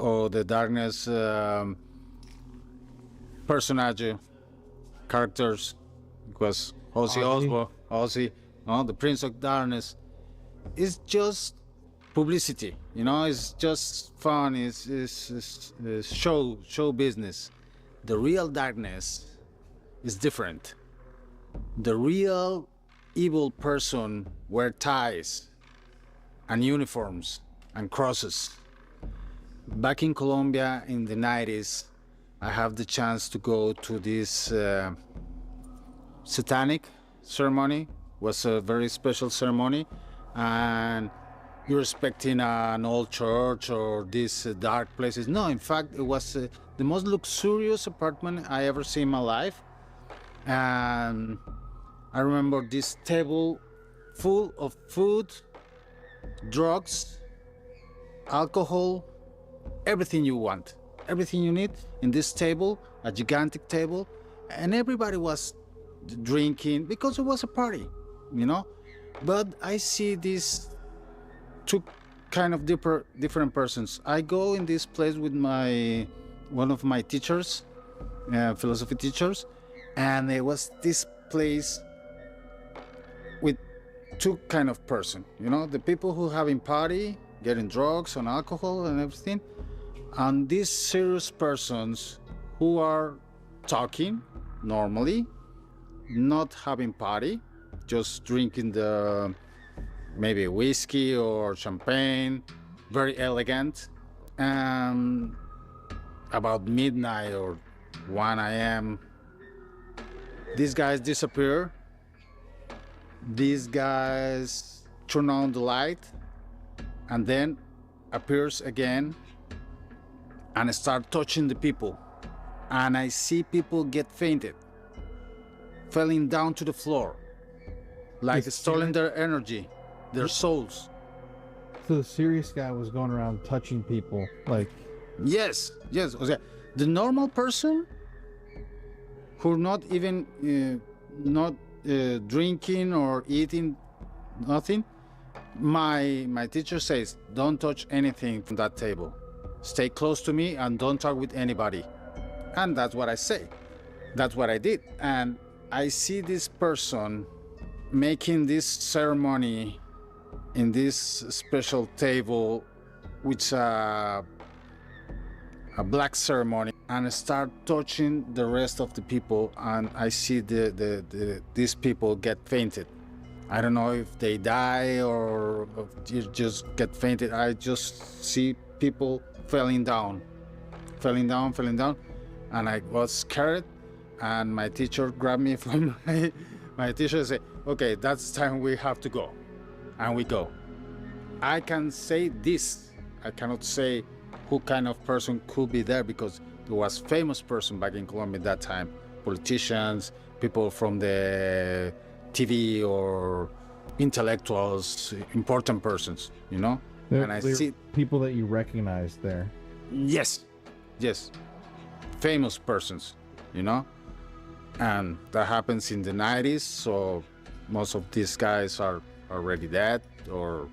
or the darkness personage, characters, because Ozzy Osbourne, Ozzy, the Prince of Darkness, is just publicity, you know, it's just fun, it's show business. The real darkness is different. The real evil person wear ties and uniforms and crosses. Back in Colombia in the 90s, I have the chance to go to this satanic ceremony. It was a very special ceremony, and you're expecting an old church or these dark places. No, in fact, it was the most luxurious apartment I ever seen in my life. And I remember this table full of food, drugs, alcohol, everything you want, everything you need in this table, a gigantic table, and everybody was drinking because it was a party, you know. But I see these two kind of different persons. I go in this place with one of my teachers, philosophy teachers, and it was this place with two kind of person, you know, the people who having party, getting drugs and alcohol and everything, and these serious persons who are talking normally, not having party, just drinking the maybe whiskey or champagne, very elegant. And about midnight or 1 a.m., these guys disappear. These guys turn on the light and then appears again and start touching the people. And I see people get fainted, falling down to the floor, like stolen their energy, their souls. So the serious guy was going around touching people, like... Yes. Okay. The normal person who not even drinking or eating nothing, my teacher says, don't touch anything from that table. Stay close to me and don't talk with anybody. And that's what I say. That's what I did. And I see this person making this ceremony in this special table, which a black ceremony, and start touching the rest of the people, and I see these people get fainted. I don't know if they die or if just get fainted. I just see people falling down, and I was scared, and my teacher grabbed me from my teacher and said, okay, that's time we have to go. And we go. I can say this, I cannot say who kind of person could be there, because there was famous person back in Colombia at that time, politicians, people from the TV or intellectuals, important persons, you know? And I see people that you recognize there. Yes, famous persons, you know? And that happens in the 90s, so most of these guys are already dead, or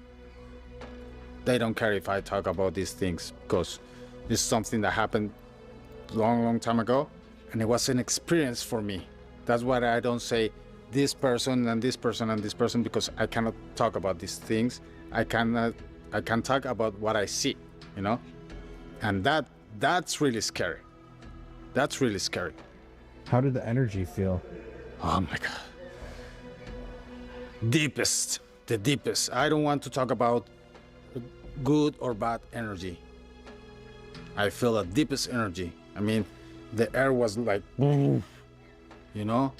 they don't care if I talk about these things, because it's something that happened long time ago, and it was an experience for me. That's why I don't say this person and this person and this person, because I cannot talk about these things. I can talk about what I see, you know? And that's really scary. That's really scary. How did the energy feel? Oh my God. The deepest. I don't want to talk about good or bad energy. I feel the deepest energy. I mean, the air was like, you know?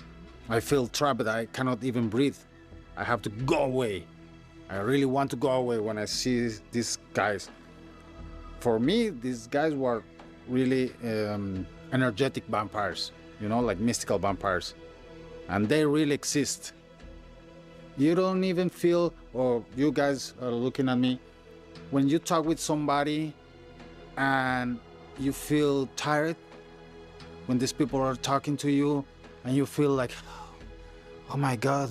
I feel trapped. I cannot even breathe. I have to go away. I really want to go away when I see these guys. For me, these guys were really energetic vampires, you know, like mystical vampires. And they really exist. You don't even feel, or you guys are looking at me, when you talk with somebody and you feel tired, when these people are talking to you and you feel like, oh my God,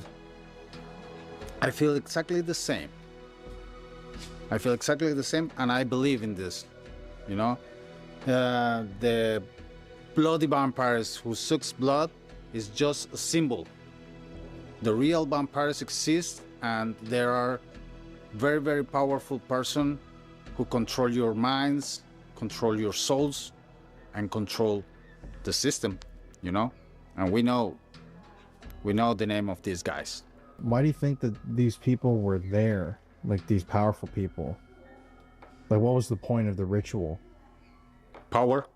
I feel exactly the same. I feel exactly the same, and I believe in this. you know. The bloody vampires who sucks blood is just a symbol. The real vampires exist, and there are very, very powerful person who control your minds, control your souls, and control the system, you know. And we know the name of these guys. Why do you think that these people were there, like these powerful people? Like, what was the point of the ritual? Power.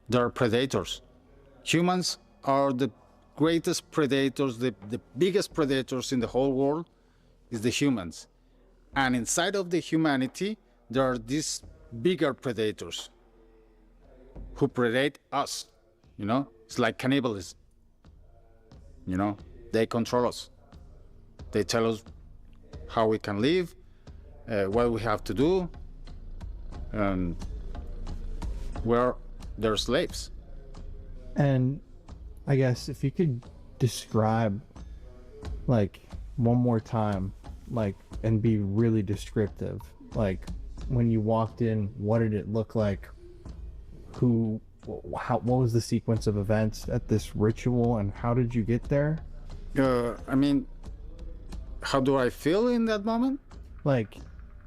They're predators. Humans are the greatest predators, the biggest predators in the whole world is the humans. And inside of the humanity, there are these bigger predators who predate us, you know? It's like cannibalism, you know? They control us. They tell us how we can live, what we have to do, and we're their slaves. And I guess if you could describe, like, one more time, like, and be really descriptive, like, when you walked in, what did it look like? What was the sequence of events at this ritual, and how did you get there? I mean, how do I feel in that moment? Like,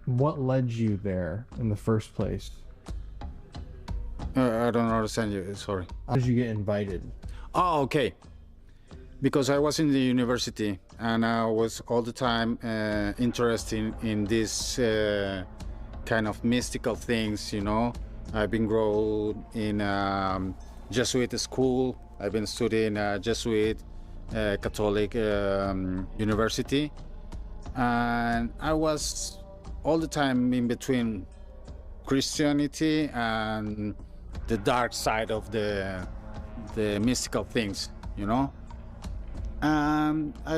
what led you there in the first place? I don't understand you, sorry. How did you get invited? Oh, okay. Because I was in the university and I was all the time interested in this kind of mystical things, you know. I've been grown in Jesuit school. I've been studying Jesuit Catholic university. And I was all the time in between Christianity and the dark side of the mystical things, you know. And I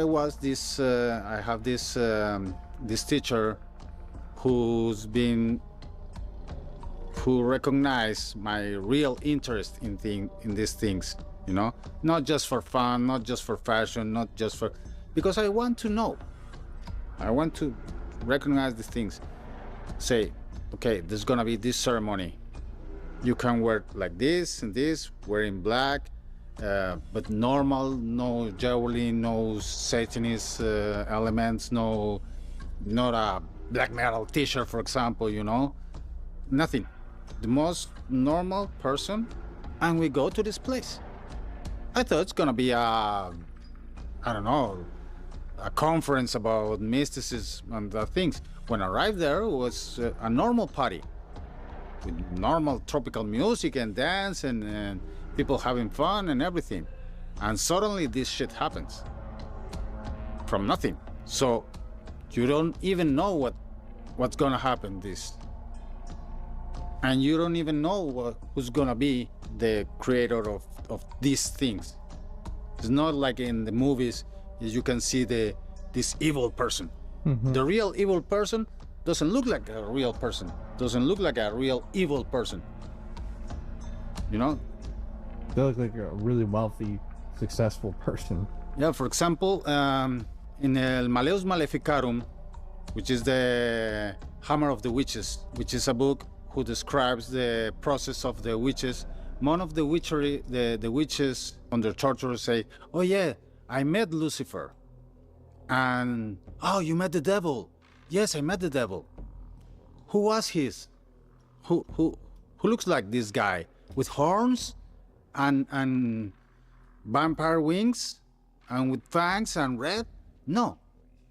have this teacher who recognized my real interest in these things, you know, not just for fun, not just for fashion, not just for, because I want to know. I want to recognize the things. Say, okay, there's gonna be this ceremony. You can wear like this and this, wearing black, but normal, no jewelry, no Satanist elements, not a black metal t-shirt, for example, you know, nothing. The most normal person, and we go to this place. I thought it's gonna be I don't know, a conference about mysticism and things. When I arrived there, it was a normal party with normal tropical music and dance and people having fun and everything. And suddenly this shit happens from nothing. So you don't even know what's gonna happen this. And you don't even know who's gonna be the creator of these things. It's not like in the movies, you can see this evil person. Mm-hmm. The real evil person doesn't look like a real person, doesn't look like a real evil person, you know? They look like a really wealthy, successful person. Yeah, for example, in El Maleus Maleficarum, which is the Hammer of the Witches, which is a book who describes the process of the witches. One of the witches under torture say, oh yeah, I met Lucifer. And, oh, you met the devil. Yes, I met the devil. Who was his? Who looks like this guy with horns and vampire wings and with fangs and red? No,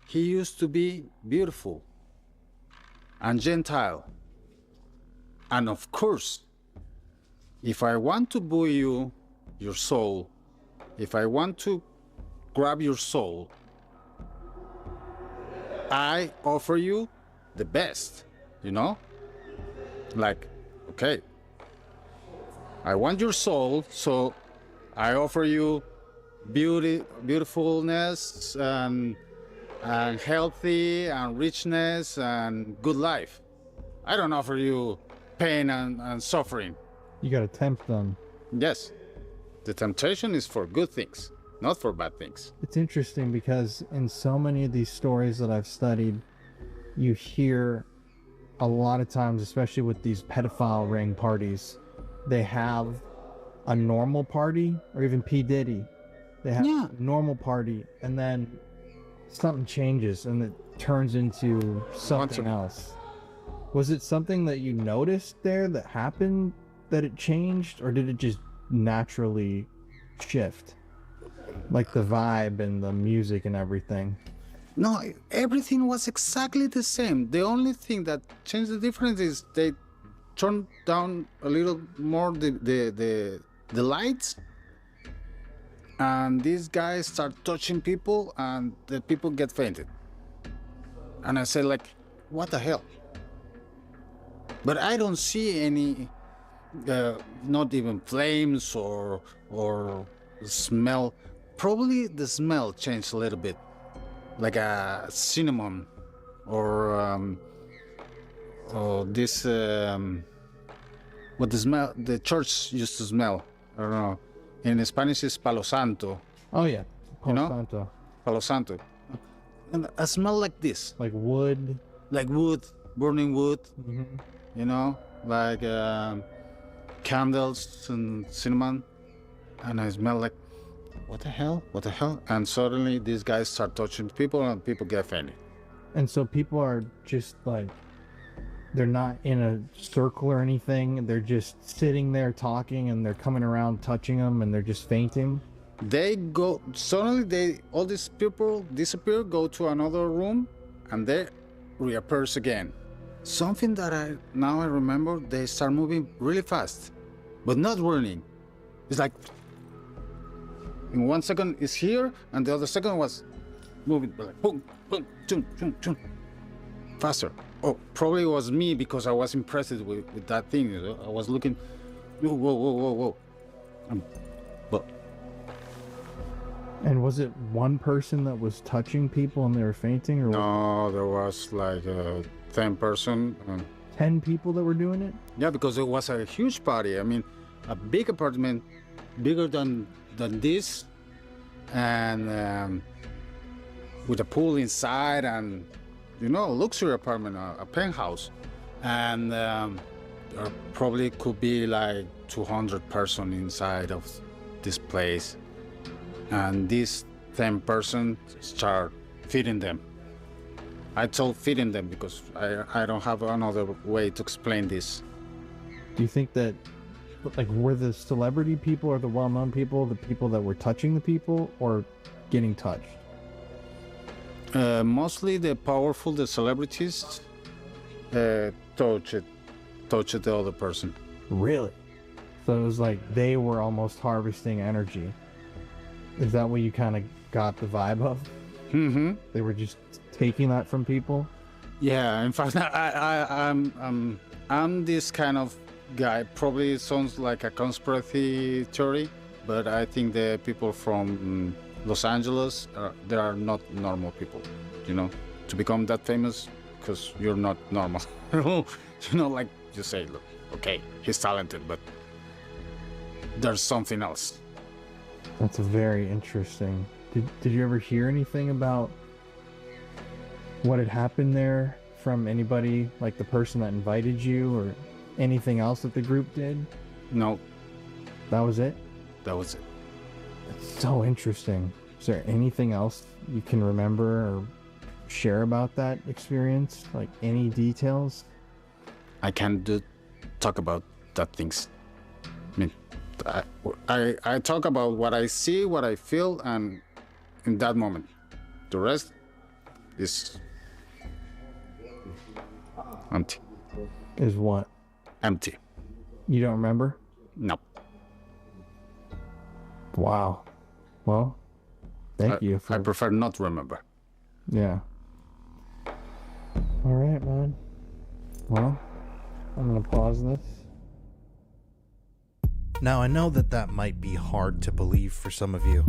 he used to be beautiful and Gentile. And of course, if I want to buy you your soul, if I want to grab your soul, I offer you the best, you know? Like, okay, I want your soul, so I offer you beauty, beautifulness, and healthy, and richness, and good life. I don't offer you pain and suffering. You gotta tempt them. Yes, the temptation is for good things, not for bad things. It's interesting because in so many of these stories that I've studied, you hear a lot of times, especially with these pedophile ring parties, they have a normal party, or even P. Diddy. They have a normal party, and then something changes and it turns into something else. Was it something that you noticed there that happened, that it changed, or did it just naturally shift? Like the vibe and the music and everything? No, everything was exactly the same. The only thing that changed the difference is they turned down a little more the lights, and these guys start touching people, and the people get fainted. And I said, like, what the hell? But I don't see any, not even flames or smell. Probably the smell changed a little bit, like a cinnamon or this, what the smell the church used to smell. I don't know. In Spanish it's Palo Santo. Oh yeah, Palo Santo. Palo Santo. And a smell like this. Like wood. Like wood, burning wood. Mm-hmm. You know, like candles and cinnamon. And I smell like, what the hell? What the hell? And suddenly these guys start touching people and people get offended. And so people are just like, they're not in a circle or anything. They're just sitting there talking, and they're coming around touching them, and they're just fainting. They go, suddenly all these people disappear, go to another room, and they reappears again. Something that I remember, they start moving really fast, but not running. It's like, in 1 second it's here, and the other second was moving, like boom, boom, chun, chun, chun. Faster. Oh, probably it was me because I was impressed with that thing. You know? I was looking, whoa, whoa, whoa, whoa, whoa. But And was it one person that was touching people and they were fainting, or no, there was like 10 person. 10 people that were doing it? Yeah, because it was a huge party. I mean, a big apartment, bigger than this, and with a pool inside, and you know, a luxury apartment, a penthouse, and there probably could be like 200 person inside of this place, and these 10 person start feeding them. I told feeding them because I don't have another way to explain this. Do you think that, like, were the celebrity people or the well-known people the people that were touching the people or getting touched? Mostly the powerful, the celebrities, touch the other person. Really? So it was like they were almost harvesting energy. Is that what you kind of got the vibe of? Mm-hmm. They were just taking that from people? Yeah, in fact, I'm this kind of guy. Probably sounds like a conspiracy theory, but I think the people from Los Angeles, they are not normal people, you know, to become that famous, because you're not normal. You know, like you say, look, okay, he's talented, but there's something else. That's very interesting. Did you ever hear anything about what had happened there from anybody, like the person that invited you, or anything else that the group did? No. That was it? That was it. That's so interesting. Is there anything else you can remember or share about that experience? Like any details? I can't talk about that things. I mean, I talk about what I see, what I feel, and in that moment. The rest is empty. Is what? Empty. You don't remember? No. Wow. Well, thank you for... I prefer not to remember. Yeah. All right, man. Well, I'm gonna pause this. Now, I know that might be hard to believe for some of you.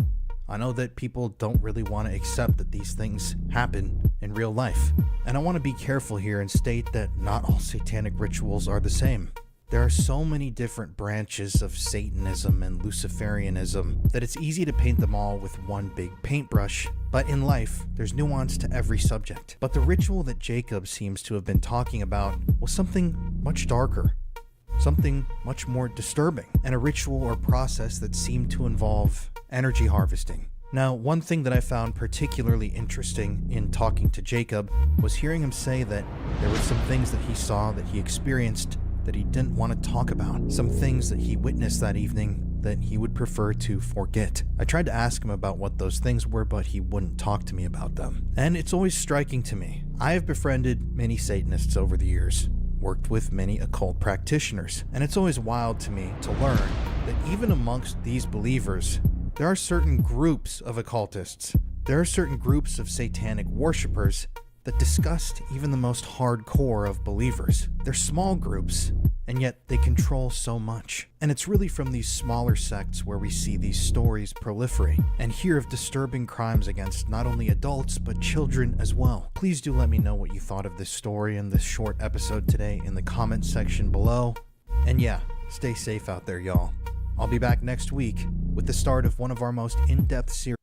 I know that people don't really want to accept that these things happen in real life. And I want to be careful here and state that not all satanic rituals are the same. There are so many different branches of Satanism and Luciferianism that it's easy to paint them all with one big paintbrush. But in life, there's nuance to every subject. But the ritual that Jacob seems to have been talking about was something much darker, something much more disturbing, and a ritual or process that seemed to involve energy harvesting. Now, one thing that I found particularly interesting in talking to Jacob was hearing him say that there were some things that he saw, that he experienced, that he didn't want to talk about. Some things that he witnessed that evening that he would prefer to forget. I tried to ask him about what those things were, but he wouldn't talk to me about them. And it's always striking to me. I have befriended many Satanists over the years, worked with many occult practitioners, and it's always wild to me to learn that even amongst these believers, there are certain groups of occultists, there are certain groups of satanic worshipers that disgust even the most hardcore of believers. They're small groups, and yet they control so much. And it's really from these smaller sects where we see these stories proliferate and hear of disturbing crimes against not only adults, but children as well. Please do let me know what you thought of this story and this short episode today in the comment section below. And yeah, stay safe out there, y'all. I'll be back next week with the start of one of our most in-depth series